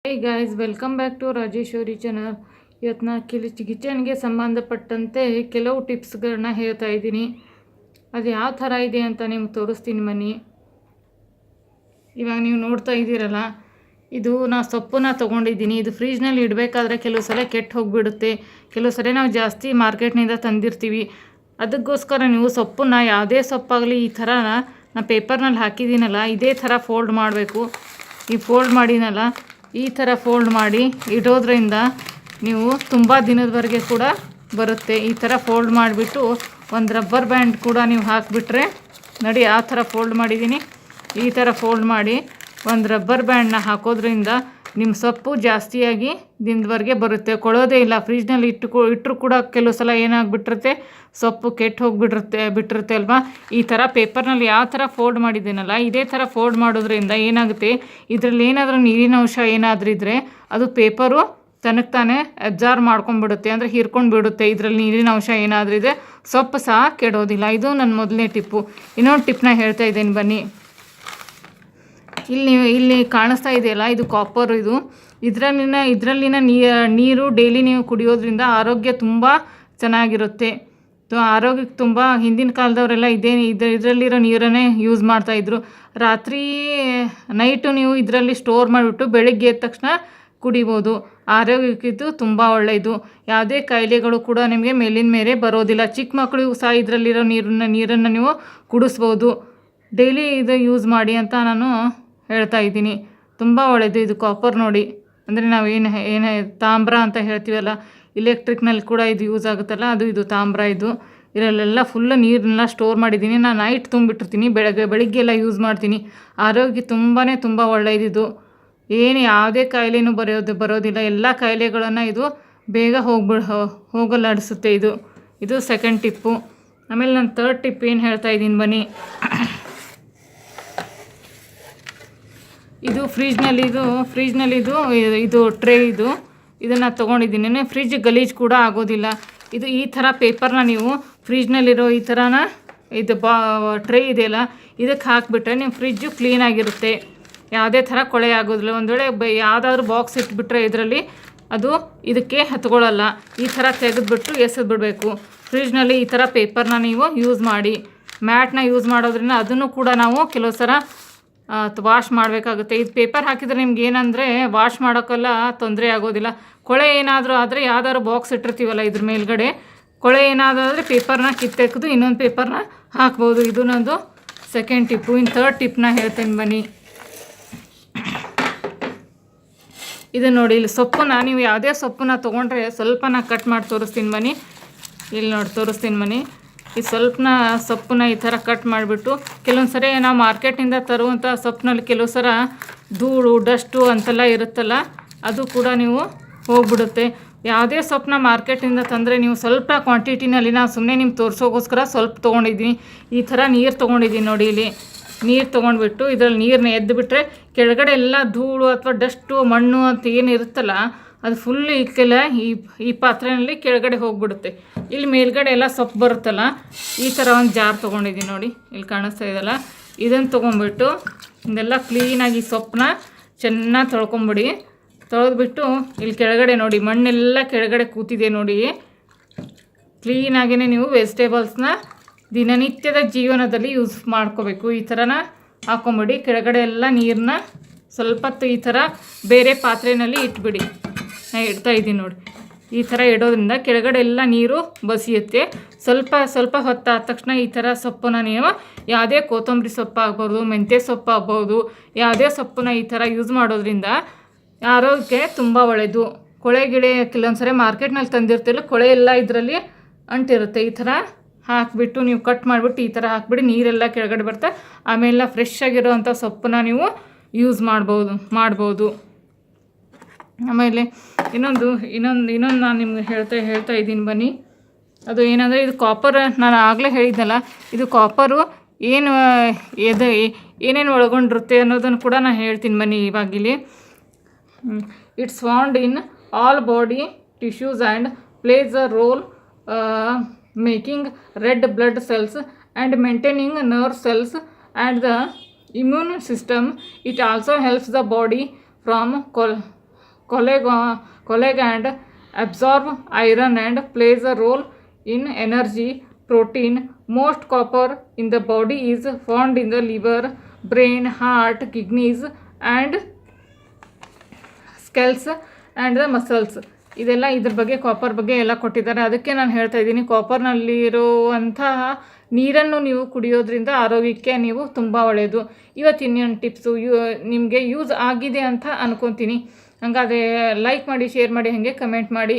Hey guys, welcome back to Rajeshwari channel. ಇವತ್ತು ನಾನು ಕಿಚನ್ಗೆ ಸಂಬಂಧಪಟ್ಟಂತೆ ಕೆಲವು ಟಿಪ್ಸ್ಗಳನ್ನ ಹೇಳ್ತಾ ಇದ್ದೀನಿ. ಅದು ಯಾವ ಥರ ಇದೆ ಅಂತ ನಿಮ್ಗೆ ತೋರಿಸ್ತೀನಿ ಬನ್ನಿ. ಇವಾಗ ನೀವು ನೋಡ್ತಾ ಇದ್ದೀರಲ್ಲ, ಇದು ನಾನು ಸೊಪ್ಪನ್ನ ತೊಗೊಂಡಿದ್ದೀನಿ. ಇದು ಫ್ರಿಜ್ನಲ್ಲಿ ಇಡಬೇಕಾದ್ರೆ ಕೆಲವು ಸಲ ಕೆಟ್ಟು ಹೋಗಿಬಿಡುತ್ತೆ. ಕೆಲವು ಸಲ ನಾವು ಜಾಸ್ತಿ ಮಾರ್ಕೆಟ್ನಿಂದ ತಂದಿರ್ತೀವಿ. ಅದಕ್ಕೋಸ್ಕರ ನೀವು ಸೊಪ್ಪನ್ನ ಯಾವುದೇ ಸೊಪ್ಪಾಗಲಿ ಈ ಥರ ನಾನು ಪೇಪರ್ನಲ್ಲಿ ಹಾಕಿದ್ದೀನಲ್ಲ, ಇದೇ ಥರ ಫೋಲ್ಡ್ ಮಾಡಬೇಕು. ಈ ಫೋಲ್ಡ್ ಮಾಡಿನಲ್ಲ, ಈ ಥರ ಫೋಲ್ಡ್ ಮಾಡಿ ಇಡೋದ್ರಿಂದ ನೀವು ತುಂಬ ದಿನದವರೆಗೆ ಕೂಡ ಬರುತ್ತೆ. ಈ ಥರ ಫೋಲ್ಡ್ ಮಾಡಿಬಿಟ್ಟು ಒಂದು ರಬ್ಬರ್ ಬ್ಯಾಂಡ್ ಕೂಡ ನೀವು ಹಾಕಿಬಿಟ್ರೆ ನೋಡಿ, ಆ ಥರ ಫೋಲ್ಡ್ ಮಾಡಿದ್ದೀನಿ. ಈ ಥರ ಫೋಲ್ಡ್ ಮಾಡಿ ಒಂದು ರಬ್ಬರ್ ಬ್ಯಾಂಡನ್ನ ಹಾಕೋದ್ರಿಂದ ನಿಮ್ಮ ಸೊಪ್ಪು ಜಾಸ್ತಿಯಾಗಿ ದಿನದವರೆಗೆ ಬರುತ್ತೆ, ಕೊಳೋದೇ ಇಲ್ಲ. ಫ್ರಿಜ್ನಲ್ಲಿ ಇಟ್ಟರು ಕೂಡ ಕೆಲವು ಸಲ ಏನಾಗಿಬಿಟ್ಟಿರುತ್ತೆ, ಸೊಪ್ಪು ಕೆಟ್ಟು ಬಿಟ್ಟಿರುತ್ತೆ ಅಲ್ವಾ. ಈ ಥರ ಪೇಪರ್ನಲ್ಲಿ ಯಾವ ಥರ ಫೋಲ್ಡ್ ಮಾಡಿದ್ದೀನಲ್ಲ, ಇದೇ ಥರ ಫೋಲ್ಡ್ ಮಾಡೋದ್ರಿಂದ ಏನಾಗುತ್ತೆ, ಇದರಲ್ಲಿ ಏನಾದರೂ ನೀರಿನ ಅಂಶ ಏನಾದರೂ ಇದ್ದರೆ ಅದು ಪೇಪರು ತನಗೆ ತಾನೇ ಅಬ್ಸಾರ್ವ್ ಮಾಡ್ಕೊಂಡ್ಬಿಡುತ್ತೆ, ಅಂದರೆ ಹೀರ್ಕೊಂಡು ಬಿಡುತ್ತೆ. ಇದರಲ್ಲಿ ನೀರಿನ ಅಂಶ ಏನಾದರೂ ಇದೆ, ಸೊಪ್ಪು ಸಹ ಕೆಡೋದಿಲ್ಲ. ಇದು ನನ್ನ ಮೊದಲನೇ ಟಿಪ್ಪು. ಇನ್ನೊಂದು ಟಿಪ್ನ ಹೇಳ್ತಾ ಇದ್ದೀನಿ ಬನ್ನಿ. ಇಲ್ಲಿ ಕಾಣಿಸ್ತಾ ಇದೆಯಲ್ಲ, ಇದು ಕಾಪರ್. ಇದು ಇದರಲ್ಲಿನ ನೀರು ಡೈಲಿ ನೀವು ಕುಡಿಯೋದ್ರಿಂದ ಆರೋಗ್ಯ ತುಂಬ ಚೆನ್ನಾಗಿರುತ್ತೆ. ಆರೋಗ್ಯಕ್ಕೆ ತುಂಬ, ಹಿಂದಿನ ಕಾಲದವರೆಲ್ಲ ಇದರಲ್ಲಿರೋ ನೀರನ್ನೇ ಯೂಸ್ ಮಾಡ್ತಾಯಿದ್ರು. ನೈಟು ನೀವು ಇದರಲ್ಲಿ ಸ್ಟೋರ್ ಮಾಡಿಬಿಟ್ಟು ಬೆಳಗ್ಗೆ ಎದ್ದ ತಕ್ಷಣ ಕುಡಿಬೋದು. ಆರೋಗ್ಯಕ್ಕಿದು ತುಂಬ ಒಳ್ಳೆಯದು. ಯಾವುದೇ ಕಾಯಿಲೆಗಳು ಕೂಡ ನಿಮಗೆ ಮೇಲಿನ ಮೇಲೆ ಬರೋದಿಲ್ಲ. ಚಿಕ್ಕ ಮಕ್ಕಳಿಗೂ ಸಹ ಇದರಲ್ಲಿರೋ ನೀರನ್ನು ನೀವು ಕುಡಿಸ್ಬೋದು. ಡೈಲಿ ಇದು ಯೂಸ್ ಮಾಡಿ ಅಂತ ನಾನು ಹೇಳ್ತಾ ಇದ್ದೀನಿ. ತುಂಬ ಒಳ್ಳೆಯದು ಇದು ಕಾಪರ್ ನೋಡಿ. ಅಂದರೆ ನಾವು ಏನು ತಾಮ್ರ ಅಂತ ಹೇಳ್ತೀವಲ್ಲ, ಇಲೆಕ್ಟ್ರಿಕ್ನಲ್ಲಿ ಕೂಡ ಇದು ಯೂಸ್ ಆಗುತ್ತಲ್ಲ, ಇದು ತಾಮ್ರ. ಇದರಲ್ಲೆಲ್ಲ ಫುಲ್ಲು ನೀರನ್ನೆಲ್ಲ ಸ್ಟೋರ್ ಮಾಡಿದ್ದೀನಿ. ನಾನು ನೈಟ್ ತುಂಬಿಟ್ಟಿರ್ತೀನಿ, ಬೆಳಿಗ್ಗೆ ಎಲ್ಲ ಯೂಸ್ ಮಾಡ್ತೀನಿ. ಆರೋಗ್ಯ ತುಂಬ ಒಳ್ಳೆಯದಿದು. ಯಾವುದೇ ಕಾಯಿಲೆನೂ ಬರೋದಿಲ್ಲ. ಎಲ್ಲ ಕಾಯಿಲೆಗಳನ್ನು ಇದು ಬೇಗ ಹೋಗಲಾಡಿಸುತ್ತೆ. ಇದು ಸೆಕೆಂಡ್ ಟಿಪ್ಪು. ಆಮೇಲೆ ನಾನು ಥರ್ಡ್ ಟಿಪ್ ಏನು ಹೇಳ್ತಾ ಇದ್ದೀನಿ ಬನ್ನಿ. ಇದು ಫ್ರಿಜ್ನಲ್ಲಿದು ಇದು ಟ್ರೇ. ಇದನ್ನು ತೊಗೊಂಡಿದ್ದೀನಿ. ಫ್ರಿಜ್ ಗಲೀಜು ಕೂಡ ಆಗೋದಿಲ್ಲ. ಈ ಥರ ಪೇಪರ್ನ ನೀವು ಫ್ರಿಜ್ನಲ್ಲಿರೋ ಈ ಥರನ ಟ್ರೇ ಇದೆಯಲ್ಲ, ಇದಕ್ಕೆ ಹಾಕಿಬಿಟ್ರೆ ನಿಮ್ಮ ಫ್ರಿಜ್ಜು ಕ್ಲೀನಾಗಿರುತ್ತೆ. ಯಾವುದೇ ಥರ ಕೊಳೆ ಆಗೋದಿಲ್ಲ. ಒಂದು ವೇಳೆ ಯಾವುದಾದ್ರೂ ಬಾಕ್ಸ್ ಇಟ್ಬಿಟ್ರೆ ಇದರಲ್ಲಿ ಅದು ಇದಕ್ಕೆ ಹತ್ಕೊಳ್ಳಲ್ಲ. ಈ ಥರ ತೆಗೆದುಬಿಟ್ಟು ಎಸೆದ್ಬಿಡಬೇಕು. ಫ್ರಿಜ್ನಲ್ಲಿ ಈ ಥರ ಪೇಪರ್ನ ನೀವು ಯೂಸ್ ಮಾಡಿ. ಮ್ಯಾಟ್ನ ಯೂಸ್ ಮಾಡೋದ್ರಿಂದ ಅದನ್ನು ಕೂಡ ನಾವು ಕೆಲವು ಸಲ ವಾಶ್ ಮಾಡಬೇಕಾಗುತ್ತೆ. ಇದು ಪೇಪರ್ ಹಾಕಿದರೆ ನಿಮ್ಗೆ ಏನಂದರೆ ವಾಶ್ ಮಾಡೋಕ್ಕೆಲ್ಲ ತೊಂದರೆ ಆಗೋದಿಲ್ಲ. ಕೊಳೆ ಏನಾದರೂ ಆದರೆ ಯಾವ್ದಾದ್ರು ಬಾಕ್ಸ್ ಇಟ್ಟಿರ್ತೀವಲ್ಲ, ಇದ್ರ ಮೇಲ್ಗಡೆ ಕೊಳೆ ಏನಾದರೂ ಆದರೆ ಪೇಪರ್ನ ಕಿತ್ತೆಗೆದು ಇನ್ನೊಂದು ಪೇಪರ್ನ ಹಾಕ್ಬೋದು. ಇದು ನಂದು ಸೆಕೆಂಡ್ ಟಿಪ್ಪು. ಇನ್ನು ಥರ್ಡ್ ಟಿಪ್ನ ಹೇಳ್ತೇನೆ ಬನ್ನಿ. ಇದು ನೋಡಿ, ಇಲ್ಲಿ ಸೊಪ್ಪನ್ನ ನೀವು ಯಾವುದೇ ಸೊಪ್ಪನ್ನ ತೊಗೊಂಡ್ರೆ ಸ್ವಲ್ಪ ಕಟ್ ಮಾಡಿ ತೋರಿಸ್ತೀನಿ ಬನ್ನಿ. ಇಲ್ಲಿ ನೋಡಿ ತೋರಿಸ್ತೀನಿ ಬನ್ನಿ. ಈ ಸೊಪ್ಪನ್ನ ಈ ಥರ ಕಟ್ ಮಾಡಿಬಿಟ್ಟು, ಕೆಲವೊಂದು ಸರಿ ನಾವು ಮಾರ್ಕೆಟಿಂದ ತರುವಂಥ ಸೊಪ್ಪಿನಲ್ಲಿ ಕೆಲವು ಸಲ ಧೂಳು ಡಸ್ಟು ಅಂತೆಲ್ಲ ಇರುತ್ತಲ್ಲ, ಅದು ಕೂಡ ನೀವು ಹೋಗ್ಬಿಡುತ್ತೆ. ಯಾವುದೇ ಸೊಪ್ಪನ್ನ ಮಾರ್ಕೆಟಿಂದ ತಂದರೆ ನೀವು ಸ್ವಲ್ಪ ಕ್ವಾಂಟಿಟಿನಲ್ಲಿ, ನಾನು ಸುಮ್ಮನೆ ನಿಮ್ಗೆ ತೋರಿಸೋಗೋಸ್ಕರ ಸ್ವಲ್ಪ ತೊಗೊಂಡಿದ್ದೀನಿ. ಈ ಥರ ನೀರು ತೊಗೊಂಡಿದ್ದೀನಿ ನೋಡಿ. ಇಲ್ಲಿ ನೀರು ತೊಗೊಂಡ್ಬಿಟ್ಟು ಇದರಲ್ಲಿ ನೀರನ್ನ ಎದ್ದುಬಿಟ್ರೆ ಕೆಳಗಡೆ ಎಲ್ಲ ಧೂಳು ಅಥವಾ ಡಸ್ಟು ಮಣ್ಣು ಅಂತ ಏನು ಇರುತ್ತಲ್ಲ, ಅದು ಫುಲ್ಲು ಇದಕ್ಕೆಲ್ಲ ಈ ಪಾತ್ರೆಯಲ್ಲಿ ಕೆಳಗಡೆ ಹೋಗಿಬಿಡುತ್ತೆ. ಇಲ್ಲಿ ಮೇಲ್ಗಡೆ ಎಲ್ಲ ಸೊಪ್ಪು ಬರುತ್ತಲ್ಲ, ಈ ಥರ ಒಂದು ಜಾರ್ ತೊಗೊಂಡಿದ್ದೀನಿ ನೋಡಿ, ಇಲ್ಲಿ ಕಾಣಿಸ್ತಾ ಇದೆಯಲ್ಲ. ಇದನ್ನು ತೊಗೊಂಡ್ಬಿಟ್ಟು ಇದೆಲ್ಲ ಕ್ಲೀನಾಗಿ ಸೊಪ್ಪನ್ನ ಚೆನ್ನಾಗಿ ತೊಳ್ಕೊಂಬಿಡಿ. ತೊಳೆದ್ಬಿಟ್ಟು ಇಲ್ಲಿ ಕೆಳಗಡೆ ನೋಡಿ ಮಣ್ಣೆಲ್ಲ ಕೆಳಗಡೆ ಕೂತಿದೆ ನೋಡಿ. ಕ್ಲೀನಾಗಿಯೇ ನೀವು ವೆಜಿಟೇಬಲ್ಸ್ನ ದಿನನಿತ್ಯದ ಜೀವನದಲ್ಲಿ ಯೂಸ್ ಮಾಡ್ಕೋಬೇಕು. ಈ ಥರನ ಹಾಕ್ಕೊಂಬಿಡಿ. ಕೆಳಗಡೆ ಎಲ್ಲ ನೀರನ್ನ ಸ್ವಲ್ಪ ಹೊತ್ತು ಈ ಥರ ಬೇರೆ ಪಾತ್ರೆಯಲ್ಲಿ ಇಟ್ಬಿಡಿ. ನಾನು ಇಡ್ತಾ ಇದ್ದೀನಿ ನೋಡಿ. ಈ ಥರ ಇಡೋದ್ರಿಂದ ಕೆಳಗಡೆ ಎಲ್ಲ ನೀರು ಬಸಿಯುತ್ತೆ. ಸ್ವಲ್ಪ ಹೊತ್ತಾದ ತಕ್ಷಣ ಈ ಥರ ಸೊಪ್ಪನ್ನ ನೀವು ಯಾವುದೇ ಕೊತ್ತಂಬರಿ ಸೊಪ್ಪು ಆಗ್ಬೋದು, ಮೆಂತ್ಯ ಸೊಪ್ಪು ಆಗ್ಬೋದು, ಯಾವುದೇ ಸೊಪ್ಪನ್ನ ಈ ಥರ ಯೂಸ್ ಮಾಡೋದ್ರಿಂದ ಆರೋಗ್ಯಕ್ಕೆ ತುಂಬ ಒಳ್ಳೆಯದು. ಕೊಳೆ ಕೆಲವೊಂದು ಸರಿ ಮಾರ್ಕೆಟ್ನಲ್ಲಿ ತಂದಿರ್ತಿಲ್ಲ, ಕೊಳೆ ಎಲ್ಲ ಇದರಲ್ಲಿ ಅಂಟಿರುತ್ತೆ. ಈ ಥರ ಹಾಕಿಬಿಟ್ಟು ನೀವು ಕಟ್ ಮಾಡಿಬಿಟ್ಟು ಈ ಥರ ಹಾಕಿಬಿಡಿ, ನೀರೆಲ್ಲ ಕೆಳಗಡೆ ಬರುತ್ತೆ. ಆಮೇಲೆ ಫ್ರೆಶ್ ಆಗಿರೋವಂಥ ಸೊಪ್ಪನ್ನ ನೀವು ಯೂಸ್ ಮಾಡ್ಬೋದು. ಆಮೇಲೆ ಇನ್ನೊಂದು ನಾನು ನಿಮ್ಗೆ ಹೇಳ್ತಾ ಇದ್ದೀನಿ ಬನ್ನಿ. ಅದು ಏನಂದರೆ, ಇದು ಕಾಪರ್. ನಾನು ಆಗಲೇ ಹೇಳಿದ್ನಲ್ಲ, ಇದು ಕಾಪರು ಏನೇನು ಒಳಗೊಂಡಿರುತ್ತೆ ಅನ್ನೋದನ್ನು ಕೂಡ ನಾನು ಹೇಳ್ತೀನಿ ಬನ್ನಿ ಇವಾಗಿಲ್ಲಿ. It's found in all body tissues and plays a role making red blood cells and maintaining nerve cells and the immune system. It also helps the body from collagen absorb iron and plays a role in energy protein. Most copper in the body is found in the liver, brain, heart, kidneys and skills and the muscles. ಇದೆಲ್ಲ ಇದ್ರ ಬಗ್ಗೆ copper ಬಗ್ಗೆ ಎಲ್ಲ ಕೊಟ್ಟಿದ್ದಾರೆ. ಅದಕ್ಕೆ ನಾನು ಹೇಳ್ತಾ ಇದ್ದೀನಿ, ಕಾಪರ್ನಲ್ಲಿರುವಂತಹ ನೀರನ್ನು ನೀವು ಕುಡಿಯೋದ್ರಿಂದ ಆರೋಗ್ಯಕ್ಕೆ ನೀವು ತುಂಬ ಒಳ್ಳೆಯದು. ಇವತ್ತಿನ ಟಿಪ್ಸು ನಿಮಗೆ ಯೂಸ್ ಆಗಿದೆ ಅಂತ ಅನ್ಕೊತೀನಿ. ಹಂಗಾದರೆ ಲೈಕ್ ಮಾಡಿ, ಶೇರ್ ಮಾಡಿ, ಹಾಗೆ ಕಮೆಂಟ್ ಮಾಡಿ.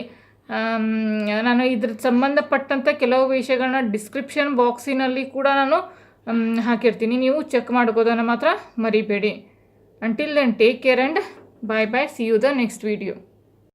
ನಾನು ಇದ್ರ ಸಂಬಂಧಪಟ್ಟಂಥ ಕೆಲವು ವಿಷಯಗಳನ್ನ ಡಿಸ್ಕ್ರಿಪ್ಷನ್ ಬಾಕ್ಸಿನಲ್ಲಿ ಕೂಡ ನಾನು ಹಾಕಿರ್ತೀನಿ, ನೀವು ಚೆಕ್ ಮಾಡ್ಕೋದನ್ನು ಮಾತ್ರ ಮರಿಬೇಡಿ. Until then, take care and bye bye. See you the next video.